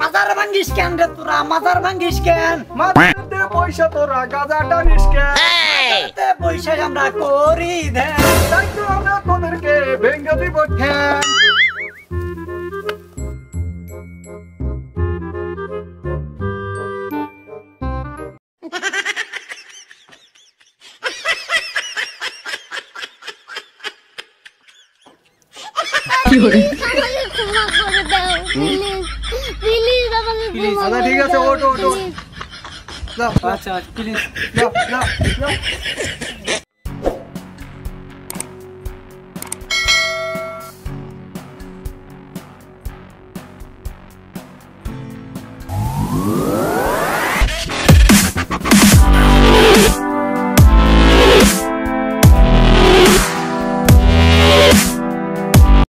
মাজার ভাঙ্গিস কেন রে তোরা? মাজার ভাঙ্গিস কেন? মাথাতে পয়সা তোরা গাজাটা নিষ্কে মাজারতে পয়সা আমরা করি ধ্যান। তাই তো আমরা তোদেরকে ভেঙ্গে দিব ঠ্যাং। আচ্ছা ঠিক আছে ওটো ওটো আচ্ছা প্লিজ। যাও যাও যাও